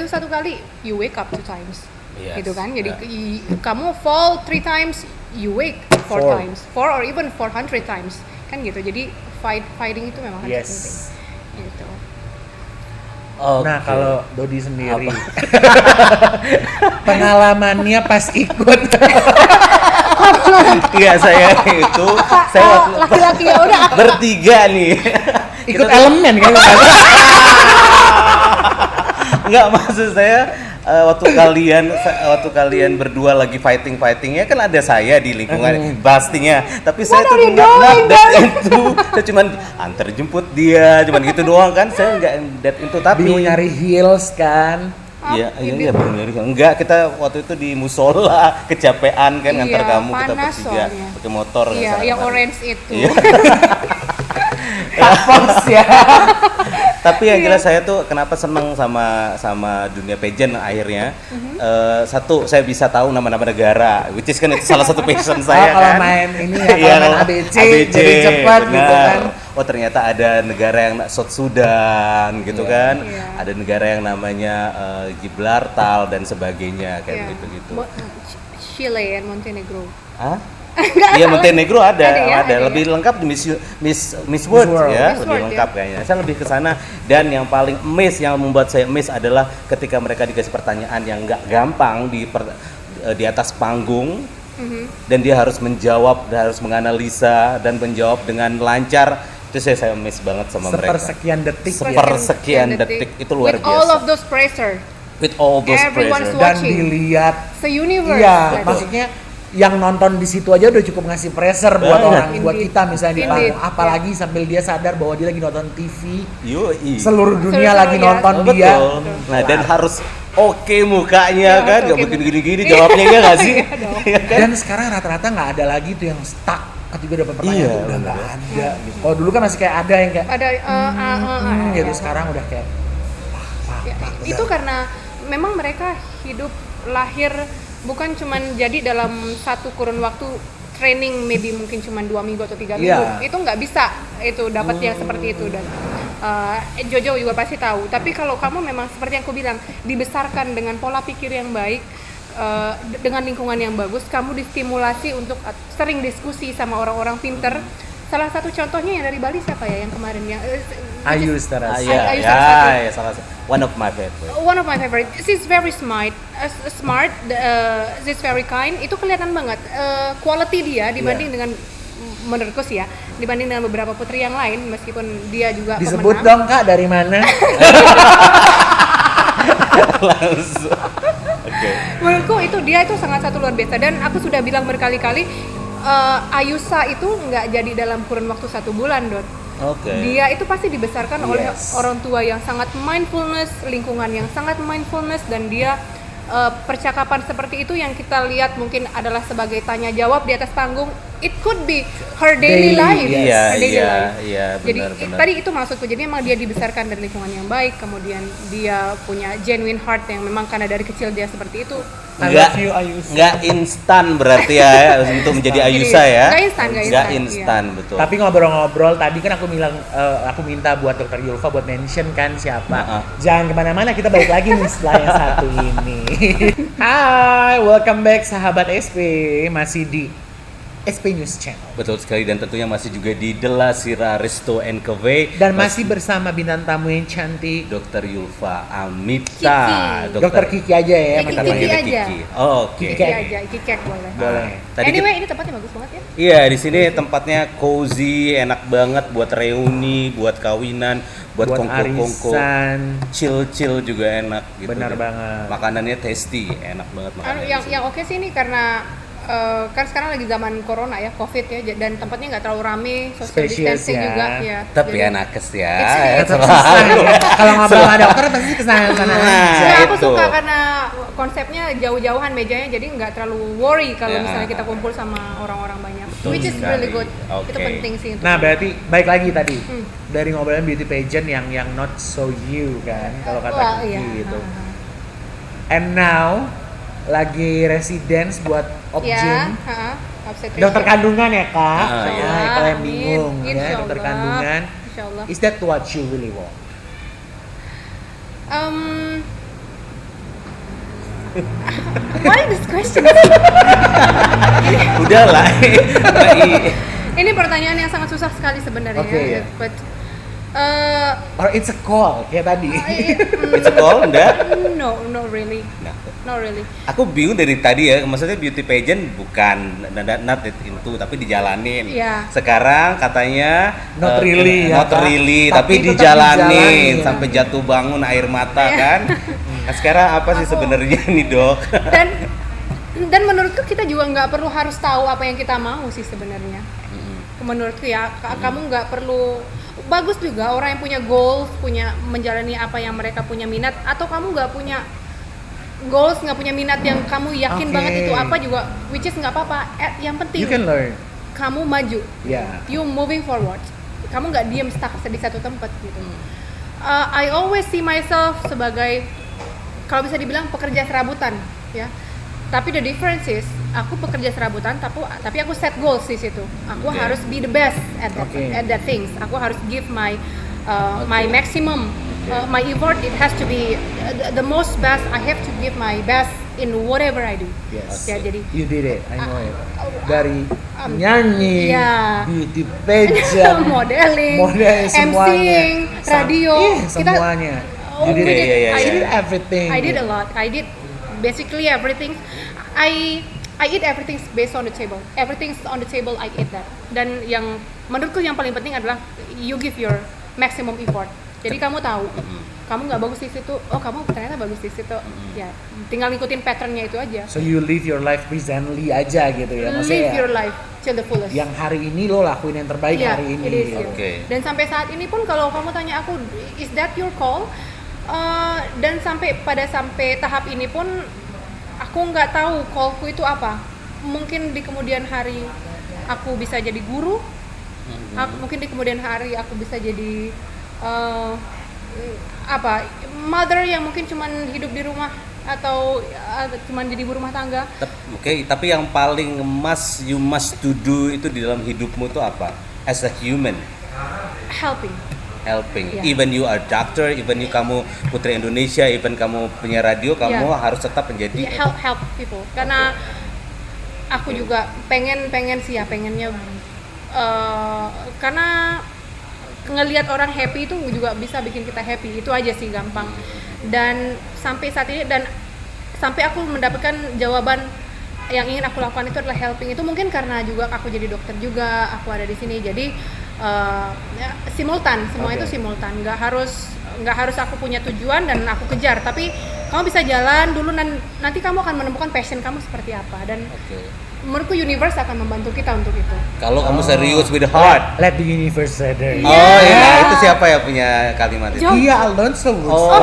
satu kali, you wake up 2 times. Yes. Gitu kan. Jadi Yeah. kamu fall 3 times, you wake 4 Four. times. 4 or even 400 times. Kan gitu. Jadi fighting itu memang harus Yes. penting. Gitu. Oke. Nah kalau Dodi sendiri pengalamannya pas ikut Iya, saya itu Laki-laki ya udah. bertiga nih. ikut elemen kan. Enggak, maksud saya waktu kalian berdua lagi fightingnya kan ada saya di lingkungan pastinya, tapi saya tuh not that into. Saya cuman antar jemput dia, cuman gitu doang kan. Saya enggak that into, tapi Bingung nyari heels kan. Iya, belum nyari. Enggak, kita waktu itu di musola kecapean kan, ngantar Iya, kamu, kita panas bertiga soalnya. pakai motor. Iya, sana yang kemari. orange itu. Iya. Fox ya. Tapi yang Iya. jelas saya tuh kenapa senang sama dunia pageant akhirnya. Satu, saya bisa tahu nama-nama negara, which is kan itu salah satu passion saya kalau kan. main ini ya, kalau Iya, main ABC, jadi cepat gitu benar. kan. Oh ternyata ada negara yang South Sudan gitu kan. Iya. Ada negara yang namanya Gibraltar dan sebagainya kayak Iya. gitu-gitu. Chile and Montenegro. Hah? Enggak Iya, tahu. Montenegro ada ya? lebih lengkap di Miss World World. ya, Miss lebih World, lengkap kayaknya. Saya lebih ke sana, dan yang paling yang membuat saya miss adalah ketika mereka dikasih pertanyaan yang nggak gampang di atas panggung, dan dia harus menjawab, dia harus menganalisa dan menjawab dengan lancar. Itu saya miss banget sama mereka. Sepersekian detik ya. Sepersekian detik itu luar With all biasa. of those pressure, With all those everyone's pressure. Dan watching. dilihat, Se-universe. iya, Betul. maksudnya yang nonton di situ aja udah cukup ngasih pressure buat Banget. orang, buat Indeed. kita misalnya di Indeed. panggung. Apalagi sambil dia sadar bahwa dia lagi nonton TV, Yoi. seluruh dunia Seluruh lagi dunia. nonton Oh, dia. betul. Nah, dan harus oke mukanya Iya, kan, harus nggak oke mungkin gini-gini jawabnya, ya nggak sih? Iya dong. Iya kan? Dan sekarang rata-rata nggak ada lagi tuh yang stuck ketika dapat pertanyaan Iya, tuh udah bener. nggak ada gitu. Kalau dulu kan masih kayak ada yang kayak Ada gitu, ya. sekarang udah kayak Ya, itu karena memang mereka hidup lahir bukan cuman jadi dalam satu kurun waktu training, maybe mungkin cuma 2 minggu atau 3 minggu. Iya. Itu nggak bisa itu dapat yang seperti itu, dan Jojo juga pasti tahu. Tapi kalau kamu memang seperti yang aku bilang, dibesarkan dengan pola pikir yang baik, dengan lingkungan yang bagus, kamu distimulasi untuk sering diskusi sama orang-orang pinter. Salah satu contohnya yang dari Bali siapa ya yang kemarin yang Ayu Starasi. Iya, Ayu ya, Saraswati. ya, salah satu. One of my favorite. One of my favorite. She's very smart, she's very kind. Itu kelihatan banget quality dia dibanding dengan, menurutku sih ya, dibanding dengan beberapa putri yang lain, meskipun dia juga Disebut pemenang. dong Kak dari mana? Langsung. Oke. Menurutku dia itu sangat satu luar biasa, dan aku sudah bilang berkali-kali, Ayusa itu nggak jadi dalam kurun waktu 1 bulan, Dot. Oke. Dia itu pasti dibesarkan oleh Yes. orang tua yang sangat mindfulness, lingkungan yang sangat mindfulness, dan dia percakapan seperti itu yang kita lihat mungkin adalah sebagai tanya jawab di atas panggung, it could be her daily life. Iya, Her daily iya, life. iya, Jadi benar. tadi itu maksudku. Jadi memang dia dibesarkan dari lingkungan yang baik, kemudian dia punya genuine heart yang memang karena dari kecil dia seperti itu. I love you, Ayusa. Nggak instan berarti ya untuk menjadi Ayusa ya. Nggak instan, Nggak instan, betul. Tapi ngobrol-ngobrol tadi kan aku bilang aku minta buat Dr. Yulfa buat mention kan siapa. Jangan kemana-mana, kita balik lagi nih setelah yang satu ini. Hai, welcome back sahabat SP, masih di SP News Channel. Betul sekali, dan tentunya masih juga di Della Sira Resto and Cafe Dan masih bersama bintang tamu yang cantik, Dr. Yulfa Amita. Kiki. Dr. Kiki aja ya, Kiki, manggilnya. Kiki aja. Kiki. Oh, oke. Kiki. Kiki aja, kikek boleh. Boleh. Tadi Anyway, ini tempatnya bagus banget ya. Iya, di sini tempatnya cozy, enak banget buat reuni, buat kawinan, buat kongko-kongko. arisan. Chill juga enak gitu. Benar banget. Makanannya tasty, enak banget makanannya. Yang oke sih ini karena kan sekarang lagi zaman corona ya, covid ya, dan tempatnya nggak terlalu rame, social Spacious distancing ya. juga ya. Tapi Jadi- nakes ya. It's- Kalau ngobrol sama dokter pasti kesana-sana Nah, aja. Nggak, aku itu. suka karena konsepnya jauh-jauhan mejanya, jadi nggak terlalu worry kalau Ya. misalnya kita kumpul sama orang-orang banyak. Betul Which is sekali. really good. Itu Oke. penting sih. untuk Nah, aku. berarti baik lagi tadi Hmm. dari ngobrolin beauty pageant yang not so you kan, kalau kata Wah, Kiki iya. gitu. And now lagi residence buat Ya, Opjin. obstetricia. Dokter kandungan ya, Kak. Ah, Ya, iya. kalau yang Amin. bingung ya, Insya dokter Allah. kandungan. Insya Allah. Is that what you really want? Why this question? Udah lah. Ini pertanyaan yang sangat susah sekali sebenarnya. Oke, ya. But Or it's a call kayak tadi. It's a call, enggak? no, not really. Nah, Not really. aku bingung dari tadi ya, maksudnya beauty pageant bukan not itu, tapi dijalanin. Iya. Sekarang katanya Not really ya, not Kak. really, Tapi tapi tetap dijalanin dijalanin. sampai jatuh bangun air mata Iya. kan. Nah, sekarang apa sih sebenarnya nih, Dok? Dan menurutku kita juga nggak perlu harus tahu apa yang kita mau sih sebenarnya. Menurutku ya, kamu nggak perlu. Bagus juga orang yang punya goals, punya menjalani apa yang mereka punya minat, atau kamu nggak punya goals, nggak punya minat yang kamu yakin Oke. banget itu apa juga, which is nggak apa-apa. Yang penting You can learn. kamu maju, Ya. you moving forward. Kamu nggak diem stuck di satu tempat gitu. I always see myself sebagai, kalau bisa dibilang pekerja serabutan, ya. Tapi the difference is, aku pekerja serabutan, tapi aku set goals di situ. Aku Oke. harus be the best at Oke. that things. Aku harus give my my maximum, my effort. It has to be the most best. I have to give my best in whatever I do. Yes. Ya, jadi You did it, I know it. Dari nyanyi, ya. beauty pageant, modeling, semuanya. MCing, radio. Kita semuanya. Oh, You did Oke, it. iya, iya, You iya. did everything. I did a lot. I did basically everything. I eat everything based on the table. Everything's on the table. I eat that. Dan yang menurutku yang paling penting adalah you give your maximum effort. Jadi kamu tahu, kamu nggak bagus di situ. Oh, kamu ternyata bagus di situ. Ya, tinggal ngikutin patternnya itu aja. So you live your life presently aja gitu ya, maksudnya Live ya, your life till the fullest. yang hari ini lo lakuin yang terbaik Iya, hari ini. it is, gitu. ya. Oke. Dan sampai saat ini pun kalau kamu tanya aku, is that your call? Dan sampai tahap ini pun aku nggak tahu callku itu apa. Mungkin di kemudian hari aku bisa jadi guru. Mungkin di kemudian hari aku bisa jadi mother yang mungkin cuman hidup di rumah atau cuman jadi ibu rumah tangga. Oke, tapi yang paling you must to do itu di dalam hidupmu itu apa? As a human, Helping. helping. Iya. Even you are doctor, even you kamu Putri Indonesia, even kamu punya radio, kamu Iya. harus tetap menjadi Help people. Karena aku juga pengennya karena ngelihat orang happy itu juga bisa bikin kita happy. Itu aja sih, gampang. Dan sampai saat ini, dan sampai aku mendapatkan jawaban yang ingin aku lakukan itu adalah helping. Itu mungkin karena juga aku jadi dokter juga, aku ada di sini. Jadi simultan, semua Oke. itu simultan. Nggak harus aku punya tujuan dan aku kejar, tapi kamu bisa jalan dulu, nanti kamu akan menemukan passion kamu seperti apa. Dan Oke. menurutku universe akan membantu kita untuk itu. Kalau kamu serius with the heart. Let the universe say that. Oh iya, nah, itu siapa ya punya kalimat itu? Jauh. Iya, Alonso. Oh,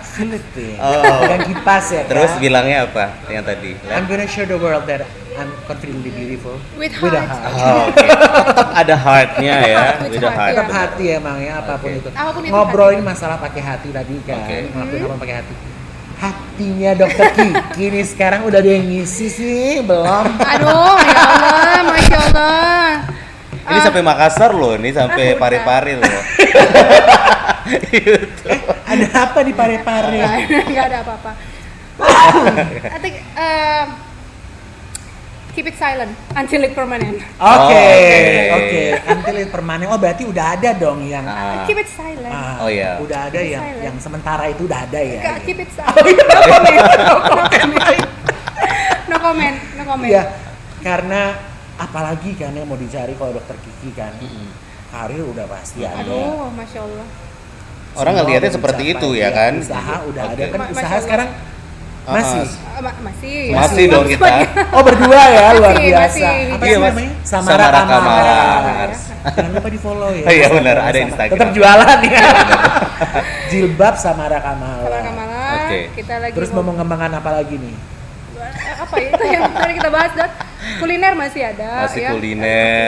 Philippines. Oh. Pegang kipas ya. Terus Kak? bilangnya apa yang tadi? I'm gonna show the world that I'm confidently beautiful With a heart. heart. Oh, oke. Tetap ada heartnya ya, With with a heart, heart. iya. Tetap hati emang ya apapun Oke. itu. Apapun itu Ngobrolin hati. masalah pakai hati tadi kan, Oke. ngelakuin apa pakai hati. Hatinya Dokter Kiki nih sekarang udah ada yang ngisi sih belum? Aduh, ya Allah, masya Allah. Ini sampai Makassar loh, ini sampai udah. Pare-Pare loh. Ada apa di pare-pare? Nggak ada apa-apa. I think keep it silent until it permanent. Oke, Oh, oke. Until it permanen. Oh berarti udah ada dong yang Ah. Keep it silent. Oh, iya. udah ada Keep it yang silent. yang sementara itu udah ada ya. Nggak, keep it silent. No comment. No comment. Iya, karena apalagi kan yang mau dicari kalau Dokter Kiki kan, karir udah pasti ada. Aduh, masya Allah. Orang Semua ngelihatnya udah seperti dicapai, itu ya kan? Usaha udah Oke. ada kan, Masya usaha Allah. sekarang masih. Masih. Masih dong kita. Oh berdua ya, luar Masih, biasa. masih. Apa Iya, sih Mas. namanya? Samara Kamala. Jangan lupa di follow ya. Iya, benar, ada Instagram. Tetap jualan ya. Jilbab Samara Kamala. Kamala Kamala. Oke. Kita lagi Terus mau mengembangkan apa lagi nih? apa ya itu yang tadi kita bahas Dot? Kuliner masih ada. Masih ya. kuliner,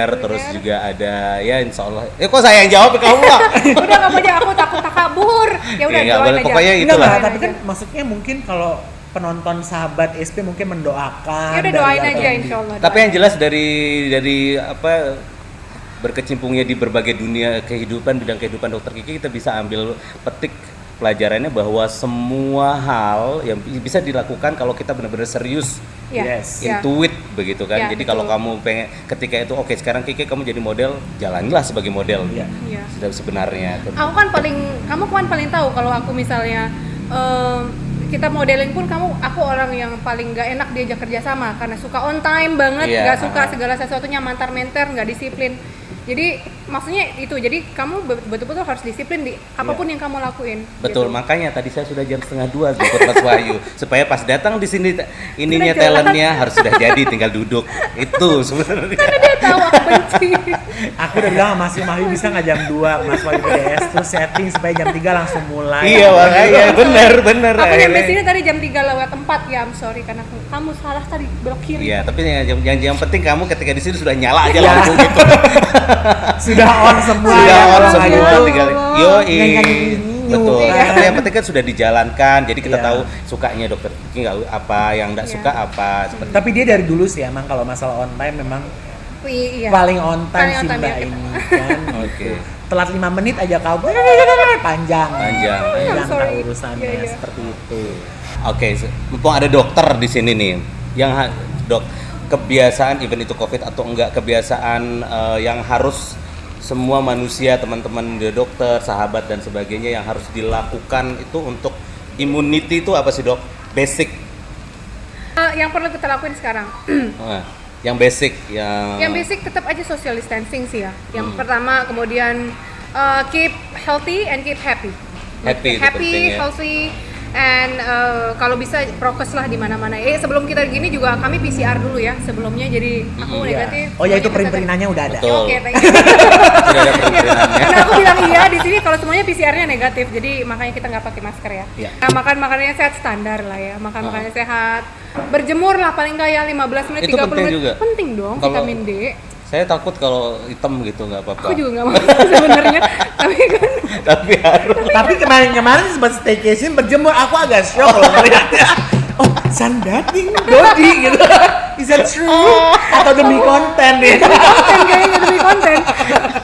Kuliner. terus juga ada ya insya Allah. Kok saya yang jawab kamu lah? Udah nggak mau aja, aku takut takabur. Ya udah Iya, nggak doain boleh. aja. Pokoknya Enggak itulah. lah, Doain tapi aja. kan maksudnya mungkin kalau penonton sahabat SP mungkin mendoakan. Ya udah dari doain apa aja yang insya Allah. Tapi yang jelas dari apa berkecimpungnya di berbagai dunia kehidupan, bidang kehidupan Dokter Kiki, kita bisa ambil petik pelajarannya bahwa semua hal yang bisa dilakukan kalau kita benar-benar serius Ya. Yes. Ya. into it begitu kan. Ya, Jadi betul. kalau kamu pengen ketika itu oke sekarang Kiki kamu jadi model, jalanilah sebagai model. Iya. Iya. Sudah sebenarnya. Kamu kan paling tahu kalau aku misalnya kita modeling pun aku orang yang paling nggak enak diajak kerja sama karena suka on time banget, Iya, nggak suka ah. segala sesuatunya mantar-menter, nggak disiplin. Jadi maksudnya itu, jadi kamu betul-betul harus disiplin di apapun yang kamu lakuin. Betul, gitu. makanya tadi saya sudah jam 1:30 jemput Mas Wahyu supaya pas datang di sini ininya Sudah jalan. talentnya harus sudah jadi, tinggal duduk. Itu sebenarnya. Karena dia tahu aku benci. Aku udah bilang sama Mas Wahyu bisa nggak jam 2 Mas Wahyu BDS terus setting supaya jam 3 langsung mulai. Iya, makanya bener. Aku nyampe akhirnya. sini tadi jam 3:04 ya, I'm sorry karena kamu salah tadi belok kiri. Iya, tapi yang penting kamu ketika di sini sudah nyala aja Iya. lampu gitu. Sudah on semua. Sudah ya, on orang semua, gitu. tinggal Nyanyi-nyanyi. betul. Iya. Nah, yang penting kan sudah dijalankan, jadi kita Iya. tahu sukanya Dokter Kiki nggak apa, yang nggak Iya. suka apa. Seperti Tapi dia dari dulu sih emang kalau masalah on time memang Iya. paling on time Paling on sih time, Mbak ya. ini kan. Oke. Telat 5 menit aja kau panjang. Panjang. Panjang Sorry. tak urusannya Iya, iya. seperti itu. Oke, mumpung ada dokter di sini nih, yang dok kebiasaan event itu COVID atau enggak, kebiasaan yang harus semua manusia, teman-teman di dokter, sahabat dan sebagainya yang harus dilakukan itu untuk immunity itu apa sih dok? Basic, Yang perlu kita lakuin sekarang. yang basic, yang Yang basic tetap aja social distancing sih ya. Yang Hmm. pertama, kemudian keep healthy and keep happy. Happy itu penting ya. healthy, and kalau bisa prokes lah di mana-mana. Sebelum kita gini juga kami PCR dulu ya sebelumnya, jadi aku Iya. negatif. Oh ya itu semuanya print-printannya udah ada. Betul. Oke, thank you. sudah ada perizinannya. Karena aku bilang iya di sini kalau semuanya PCR-nya negatif, jadi makanya kita nggak pakai masker ya. Iya. Nah, makan makanannya sehat standar lah ya, makan makanannya sehat. Berjemur lah paling nggak ya 15 menit, Itu 30 penting menit. juga. Penting dong, Kalau- vitamin D. Saya takut kalau hitam gitu nggak apa-apa. Aku juga nggak mau sebenarnya, tapi kan Tapi harus. Tapi kemarin sempat staycation berjemur, aku agak shock loh melihatnya. Oh, sunbathing, Dodi gitu. Is that true? Atau demi konten nih? konten kayaknya demi konten.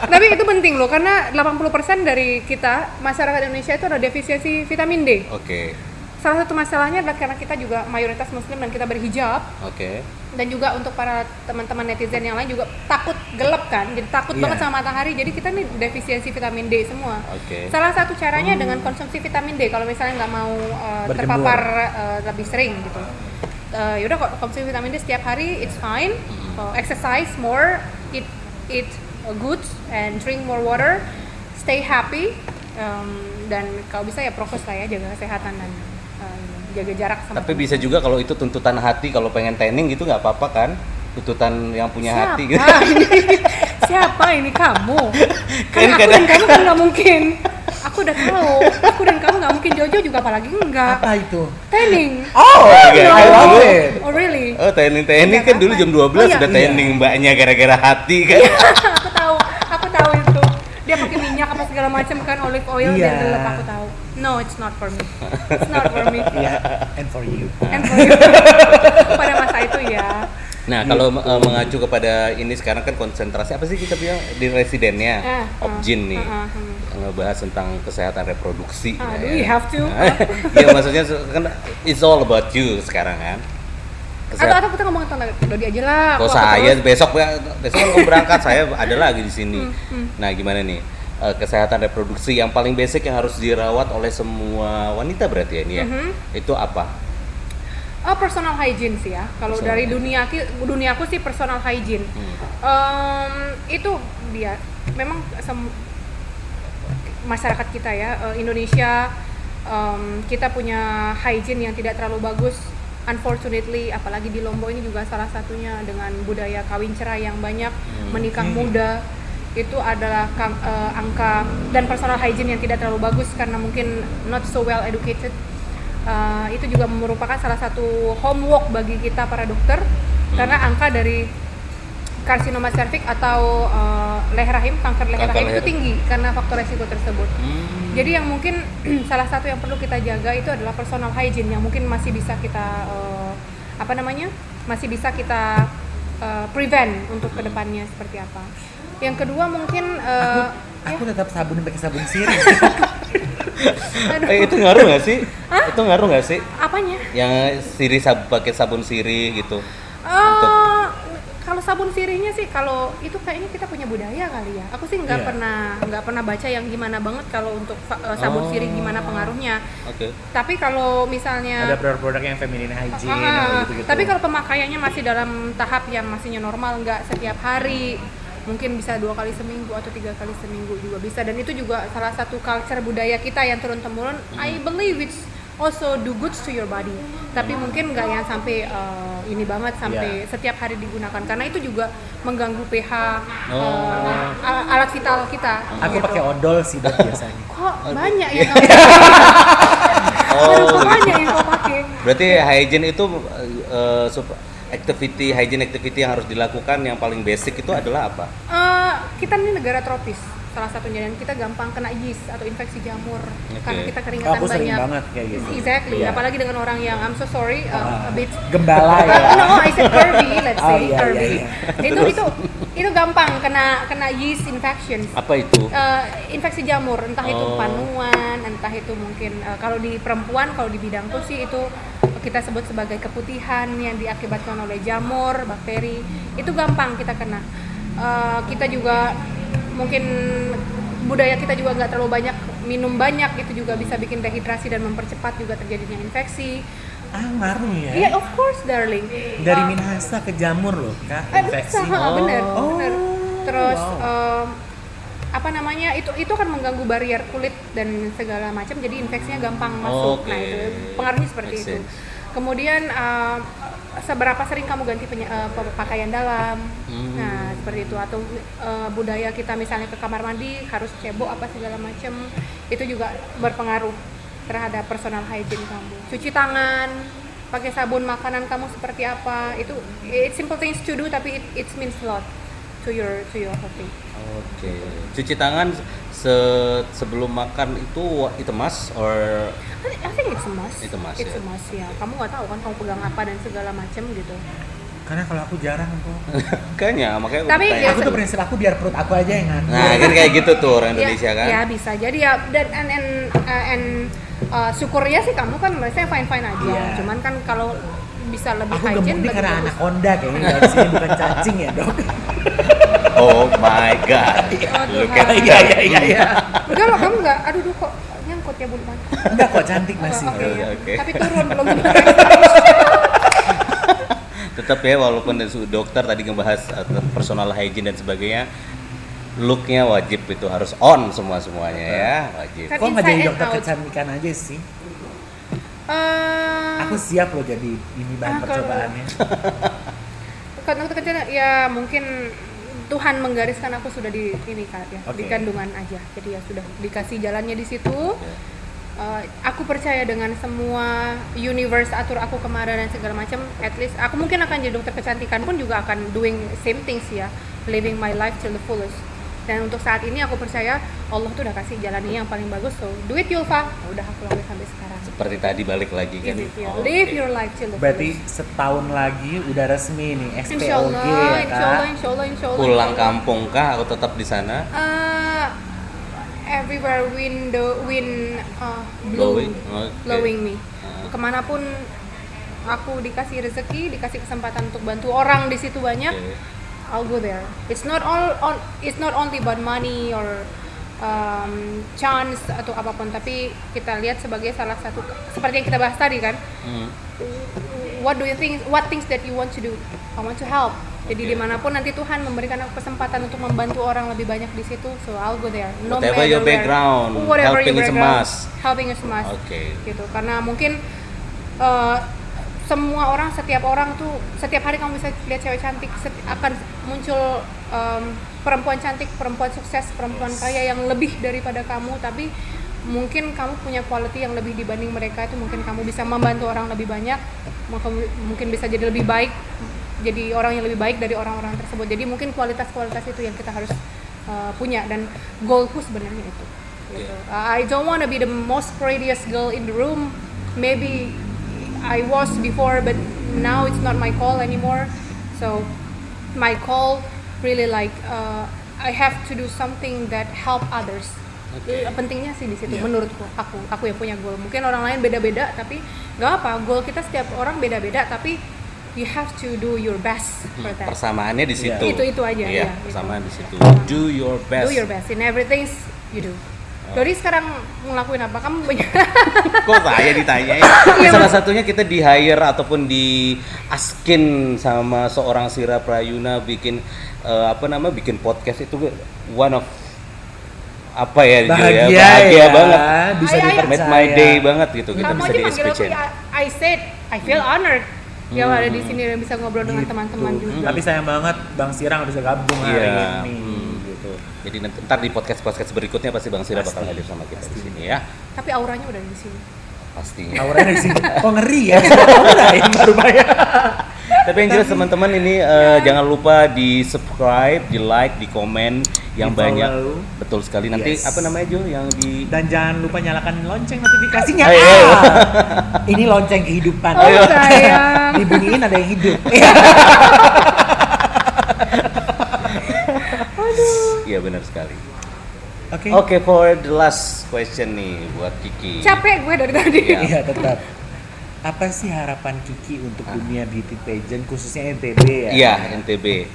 Tapi itu penting loh, karena 80% dari kita masyarakat Indonesia itu ada defisiensi vitamin D. Oke, Salah satu masalahnya adalah karena kita juga mayoritas muslim dan kita berhijab, oke. dan juga untuk para teman-teman netizen yang lain juga takut gelap kan, jadi takut Iya. banget sama matahari, jadi kita nih defisiensi vitamin D semua. Oke. Salah satu caranya dengan konsumsi vitamin D kalau misalnya nggak mau Berjemur. terpapar lebih sering gitu. Yaudah kok konsumsi vitamin D setiap hari, it's fine. Exercise more, eat good and drink more water, stay happy, dan kalau bisa ya prokes lah ya, jaga kesehatan dan jaga jarak sama Tapi teman. bisa juga kalau itu tuntutan hati, kalau pengen tanning gitu nggak apa-apa kan? Tuntutan yang punya hati gitu. Siapa ini kamu? Kan Kan aku kadang- dan kamu kan nggak mungkin. Aku udah tahu. Aku dan kamu nggak mungkin, Jojo juga apalagi enggak. Apa itu? Tanning. Oh, iya, I kan love dulu. it. Oh really? Oh, tanning kan Iya, dulu apa? jam 12 Oh, iya. udah tanning mbaknya gara-gara hati kan. Aku tahu itu. Dia pakai minyak apa segala macam kan, olive oil Iya. dia gelap, aku tahu. No, it's not for me. It's not for me. Yeah, and for you. And for you. Pada masa itu ya. Nah, kalau mengacu kepada ini sekarang kan konsentrasi apa sih kita bilang di residennya Opjin nih. Ngebahas tentang kesehatan reproduksi. Do we have to? Ya maksudnya kan it's all about you sekarang kan. Atau kita ngomong tentang Dodi aja lah. Kalau aku saya terus. besok kan mau berangkat, saya ada lagi di sini. Nah, gimana nih? Kesehatan reproduksi yang paling basic yang harus dirawat oleh semua wanita berarti ya ini ya. Itu apa? Personal hygiene sih ya. Kalau Personal dari hygiene. dunia aku sih personal hygiene. Itu dia. Memang masyarakat kita ya, Indonesia, kita punya hygiene yang tidak terlalu bagus. Unfortunately, apalagi di Lombok ini juga salah satunya dengan budaya kawin cerai yang banyak, menikah muda. Itu adalah angka dan personal hygiene yang tidak terlalu bagus karena mungkin not so well educated. Itu juga merupakan salah satu homework bagi kita para dokter karena angka dari karsinoma serviks atau leher rahim, kanker leher rahim itu tinggi karena faktor resiko tersebut. Jadi yang mungkin salah satu yang perlu kita jaga itu adalah personal hygiene yang mungkin masih bisa kita masih bisa kita prevent untuk kedepannya seperti apa. Yang kedua mungkin Aku tetap pakai sabun sirih. Itu ngaruh nggak sih? Itu ngaruh nggak sih? apanya? Yang pakai sabun sirih gitu. Kalau sabun sirihnya sih, kalau itu kayaknya kita punya budaya kali ya. Aku sih nggak pernah baca yang gimana banget kalau untuk sabun sirih gimana pengaruhnya. Oke. Tapi kalau misalnya Ada produk-produk yang feminine hygiene gitu-gitu. tapi kalau pemakaiannya masih dalam tahap yang masihnya normal, nggak setiap hari, mungkin bisa 2 kali seminggu atau 3 kali seminggu juga bisa. Dan itu juga salah satu culture budaya kita yang turun temurun. I believe it's also do goods to your body, tapi mungkin nggak yang sampai ini banget sampai setiap hari digunakan karena itu juga mengganggu pH alat vital kita. Aku gitu. pakai odol sih Dok, biasanya. Kok banyak ya? Kok banyak yang kau pakai? Berarti hygiene itu hygiene activity yang harus dilakukan yang paling basic itu adalah apa? Kita ini negara tropis salah satunya dan kita gampang kena yeast atau infeksi jamur karena kita keringatan Aku sering banyak. banget kayak gitu. Exactly. Iya. Apalagi dengan orang yang I'm so sorry a bit Gembala ya. no, I said curvy, let's Oh, say iya, curvy. iya. Itu gampang kena yeast infections. Apa itu? Infeksi jamur, entah itu panuan, entah itu mungkin kalau di perempuan, kalau di bidangku sih itu kita sebut sebagai keputihan yang diakibatkan oleh jamur, bakteri. Itu gampang kita kena. Kita juga mungkin budaya kita juga nggak terlalu banyak minum banyak, itu juga bisa bikin dehidrasi dan mempercepat juga terjadinya infeksi. Ngaruh ya? Iya, of course darling. Dari Minahasa ke jamur loh Kak, infeksi. Bener. Terus Oh. itu kan mengganggu barrier kulit dan segala macam, jadi infeksinya gampang masuk. Nah itu pengaruhnya seperti Makes itu. sense. Kemudian seberapa sering kamu ganti pakaian dalam, nah seperti itu. Atau budaya kita misalnya ke kamar mandi harus cebok apa segala macam, itu juga berpengaruh terhadap personal hygiene kamu. Cuci tangan, pakai sabun, makanan kamu seperti apa, itu it's simple things to do tapi it means a lot to your healthy. Oke. Cuci tangan sebelum makan itu must or I think it's a must. It's a must, It's ya. a must ya. Kamu nggak tahu kan kamu pegang apa dan segala macam gitu. Karena kalau aku jarang tuh. kayaknya makanya Tapi aku tanya. Aku tuh prinsip aku biar perut aku aja yang ngatur. Nah, kan kayak gitu tuh orang Indonesia kan. Ya bisa jadi ya, dan syukurnya sih kamu kan merasa fine aja. Iya. Cuman kan kalau bisa lebih Aku hygiene gemuk nih lebih karena bagus. anaconda kayaknya dari sini bukan cacing ya Dok. Oh my god. Oh, Look at Tuhan. that. Iya. Enggak loh, kamu enggak. Aduh kok nyangkut ya bulu mata. Enggak kok cantik masih. Oke, ya. Oke. Tapi turun belum. Tetap ya, walaupun dokter tadi ngebahas personal hygiene dan sebagainya, looknya wajib itu harus on semuanya ya, wajib. Kan Kok nggak jadi inside and dokter out. kecantikan aja sih? Aku siap loh jadi ini bahan kalau- percobaannya. Kalau dokter kecantikan ya mungkin Tuhan menggariskan aku sudah di ini kan ya, di Oke. kandungan aja. Jadi ya sudah dikasih jalannya di situ. Aku percaya dengan semua universe atur aku kemarin dan segala macam. At least aku mungkin akan jadi dokter kecantikan pun juga akan doing same things ya, living my life till the fullest. Dan untuk saat ini aku percaya Allah tuh udah kasih jalannya yang paling bagus. So do it Yulfa. Udah aku lakuin sampai sekarang. Seperti tadi balik lagi kan. Is it, ya. Oh, Live oke. your life till the Berarti fullest. setahun lagi udah resmi nih SPOG Insyaallah, ya insyaallah, Kak. insyaallah. Pulang kampung kah atau tetap di sana? Everywhere wind Blowing? blowing Oke. me. Kemanapun aku dikasih rezeki, dikasih kesempatan untuk bantu orang di situ banyak, Oke. I'll go there. It's not only about money or chance atau apapun, tapi kita lihat sebagai salah satu seperti yang kita bahas tadi kan. What things that you want to do? I want to help. Jadi Okay. dimanapun nanti Tuhan memberikan aku kesempatan untuk membantu orang lebih banyak di situ, so I'll go there. No Whatever matter your where. background, Whatever helping your is a background, must. Helping is a must. Oke. Gitu. Karena mungkin semua orang, setiap orang tuh, setiap hari kamu bisa lihat cewek cantik, akan muncul perempuan cantik, perempuan sukses, perempuan kaya yang lebih daripada kamu, tapi mungkin kamu punya quality yang lebih dibanding mereka, itu mungkin kamu bisa membantu orang lebih banyak, mungkin bisa jadi lebih baik, jadi orang yang lebih baik dari orang-orang tersebut. Jadi mungkin kualitas-kualitas itu yang kita harus punya, dan goalku sebenarnya itu gitu. I don't want to be the most prettiest girl in the room. Maybe I was before, but now it's not my call anymore. So my call really like I have to do something that help others. Okay. Pentingnya sih di situ Yeah. menurutku, aku yang punya goal. Mungkin orang lain beda-beda, tapi nggak apa, goal kita setiap orang beda-beda, tapi you have to do your best for that. Persamaannya di situ. Itu aja, Iya, ya, persamaan itu. di situ. Do your best. Do your best in everything you do. Dori sekarang ngelakuin apa? Kamu punya Kok saya ditanyain? Salah satunya kita di hire ataupun di askin sama seorang Sira Prayuna bikin bikin podcast itu one of apa ya Jo, Bahagia bahagia ya, banget. bisa Ay, ay, dipercaya. Made my day banget gitu, kita kamu bisa aja di manggil aku, SPCN. I said I feel honored. Ya ada di sini dan bisa ngobrol dengan Gitu. teman-teman juga. Tapi sayang banget Bang Sira nggak bisa gabung hari Iya. ini gitu. Jadi ntar di podcast berikutnya pasti Bang Sira bakal Pasti. hadir sama kita di sini ya. Tapi auranya udah di sini. Pastinya. Auranya di sini. Kok ngeri ya? Aura yang baru bayar. Tapi yang jelas teman-teman ini jangan lupa di subscribe, di like, di komen yang Di banyak. follow. Betul sekali. Nanti Yes. apa namanya Jo yang di Dan jangan lupa nyalakan lonceng notifikasinya. Ayo, ayo. Ini lonceng kehidupan. Oh, sayang. Dibunyiin ada yang hidup. Iya benar sekali. Oke. Oke, for the last question nih buat Kiki. Capek gue dari tadi. Iya. Iya tetap. Apa sih harapan Kiki untuk dunia beauty pageant khususnya NTB ya? Iya, NTB.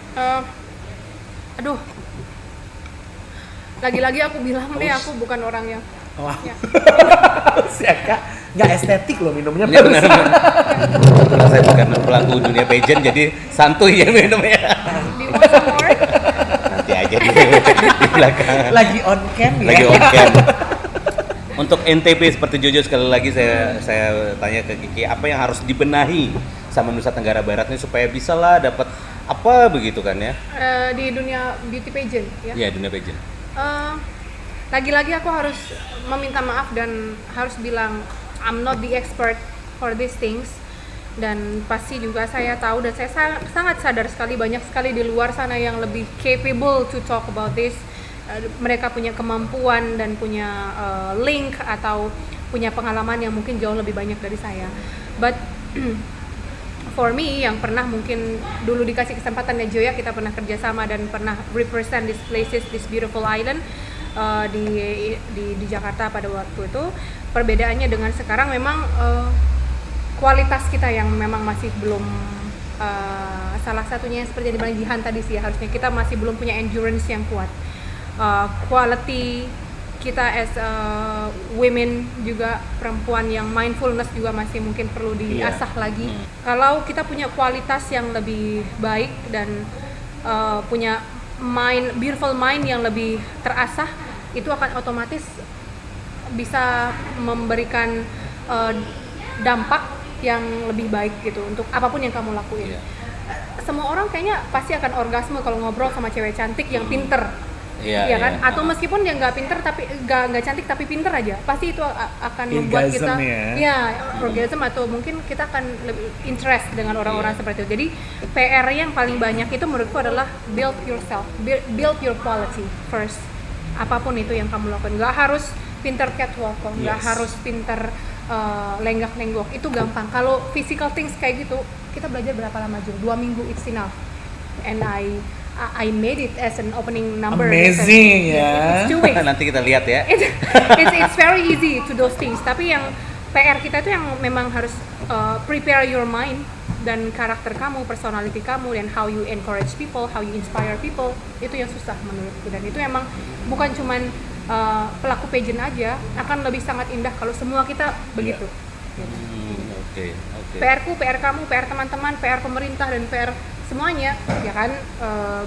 Aduh. Lagi-lagi aku bilang deh aku bukan orang yang Wah. ya. Siaka nggak estetik loh minumnya. Iya benar. Karena saya bukan pelaku dunia pageant jadi santuy ya minumnya. Di want some more? Nanti aja di belakang. Lagi on cam ya. Lagi on cam. Untuk NTB seperti Jojo sekali lagi saya tanya ke Kiki, apa yang harus dibenahi sama Nusa Tenggara Barat ini supaya bisa lah dapat apa begitu kan ya? Di dunia beauty pageant ya. Iya, dunia pageant. Lagi-lagi aku harus meminta maaf dan harus bilang I'm not the expert for these things, dan pasti juga saya tahu dan saya sangat sadar sekali banyak sekali di luar sana yang lebih capable to talk about this. Mereka punya kemampuan dan punya link atau punya pengalaman yang mungkin jauh lebih banyak dari saya. But for me yang pernah mungkin dulu dikasih kesempatan ya Joya, kita pernah kerjasama dan pernah represent these places, this beautiful island di Jakarta pada waktu itu. Perbedaannya dengan sekarang memang kualitas kita yang memang masih belum salah satunya yang seperti yang dibilang Jihan tadi sih, harusnya kita masih belum punya endurance yang kuat. Quality kita as women juga, perempuan yang mindfulness juga masih mungkin perlu diasah lagi. Kalau kita punya kualitas yang lebih baik dan punya beautiful mind yang lebih terasah, itu akan otomatis bisa memberikan dampak yang lebih baik gitu untuk apapun yang kamu lakuin. semua orang kayaknya pasti akan orgasme kalau ngobrol sama cewek cantik yang pinter. Iya, Iya kan? iya. Atau meskipun dia nggak pinter tapi nggak cantik tapi pinter aja, pasti itu akan membuat Orgasm kita ya. orgasm, atau mungkin kita akan lebih interest dengan orang-orang seperti itu. Jadi PR yang paling banyak itu menurutku adalah build yourself, build your quality first. Apapun itu yang kamu lakukan, nggak harus pinter catwalk, nggak harus pinter lenggak-lenggok, itu gampang. Kalau physical things kayak gitu, kita belajar berapa lama juga? 2 minggu it's enough. And I made it as an opening number. Amazing, ya. It's 2 weeks. Nanti kita lihat ya. It's very easy to those things. Tapi yang PR kita itu yang memang harus prepare your mind dan karakter kamu, personality kamu, dan how you encourage people, how you inspire people, itu yang susah menurutku. Dan itu emang bukan cuman pelaku pageant aja, akan lebih sangat indah kalau semua kita begitu. Oke. PR-ku, PR kamu, PR teman-teman, PR pemerintah, dan PR semuanya, ya kan,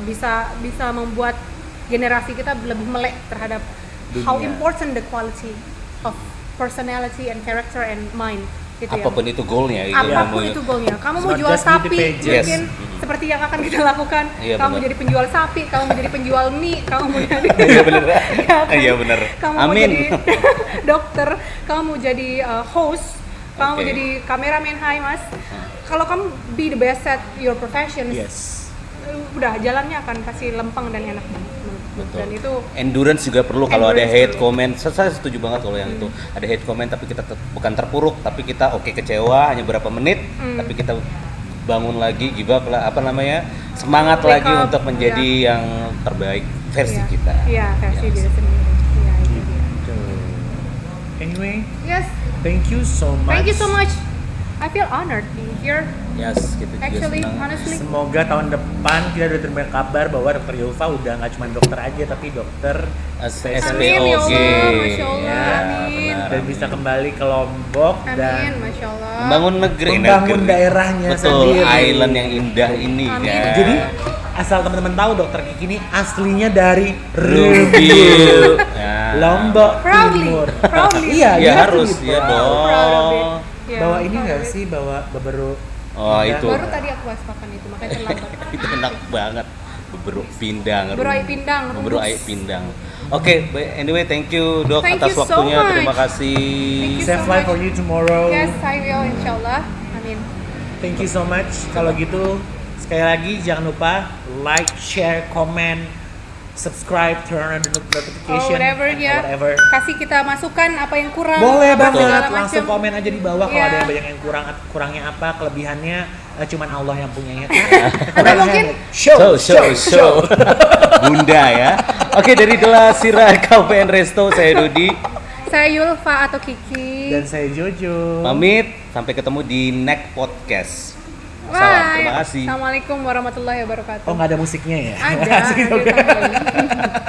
bisa membuat generasi kita lebih melek terhadap how important the quality of personality and character and mind. Gitu Apapun ya. itu goalnya. Apapun itu goalnya. Kamu mau It's not jual just beauty sapi, pageant. mungkin seperti yang akan kita lakukan. Iya, Kamu benar. jadi penjual sapi, kamu mau jadi penjual mie, kamu mau jadi Iya bener. Ya kan? Iya bener. Kamu mau Amin. jadi dokter, kamu mau jadi host, kamu mau Oke. jadi kameramen, hai mas. Kalau kamu be the best at your profession, Yes. udah jalannya akan pasti lempeng dan enak banget. Betul. Dan itu Endurance juga perlu kalau ada Endurance hate perlu. comment. Saya setuju banget kalau yang itu. Ada hate comment tapi kita bukan terpuruk, tapi kita kecewa hanya berapa menit, tapi kita bangun lagi, give up lah, apa namanya? Semangat Wake lagi up, untuk menjadi yang terbaik versi iya. kita. Iya, versi Ya. diri sendiri. Iya, itu dia. Anyway, Yes, thank you so much. thank you so much. I feel honored being here. Yes, kita juga Actually, senang. honestly. Semoga tahun depan kita udah terima kabar bahwa Dr. Yulfa udah nggak cuma dokter aja tapi dokter SPOG. Amin, ya Allah, Masya Allah, Ya, amin. dan bisa kembali ke Lombok Amin, dan Masya Allah. Membangun negeri, membangun daerahnya Betul, sendiri. island yang indah ini Amin. ya. Jadi asal teman-teman tahu dokter Kiki ini aslinya dari Rubil. Ya. Lombok Proudly, Timur. proudly. Iya, Ya you have to harus be ya proud. Proud of it. dong. Ya, Bawa ini proud nggak of it. sih, bawa beberapa. Oh, itu. Baru tadi aku bahas makan itu, makanya terlambat. Itu enak banget. Beberuk pindang. Bubur ayam pindang, Beberuk rebus. ayam pindang. Oke, anyway, thank you Dok Thank atas you so waktunya. much. Terima kasih. Thank you Safe so flight much. for you tomorrow. Yes, I will, insyaAllah. Amin. Thank you so much. Kalau gitu, sekali lagi jangan lupa like, share, comment, subscribe, turn on the notification, whatever and ya. whatever. Kasih kita masukan apa yang kurang. Boleh apa banget, segala langsung macam. komen aja di bawah kalau Iya. ada yang banyak yang kurangnya apa, kelebihannya cuman Allah yang punyanya. Atau mungkin Show. Bunda ya. Oke, dari Delasira KPN Resto, saya Dodi. Saya Yulfa atau Kiki. Dan saya Jojo. Pamit, sampai ketemu di next podcast. Salam, Bye. terima kasih. Assalamualaikum warahmatullahi wabarakatuh. Oh, nggak ada musiknya ya? Ada, Asik dong. ditambahin.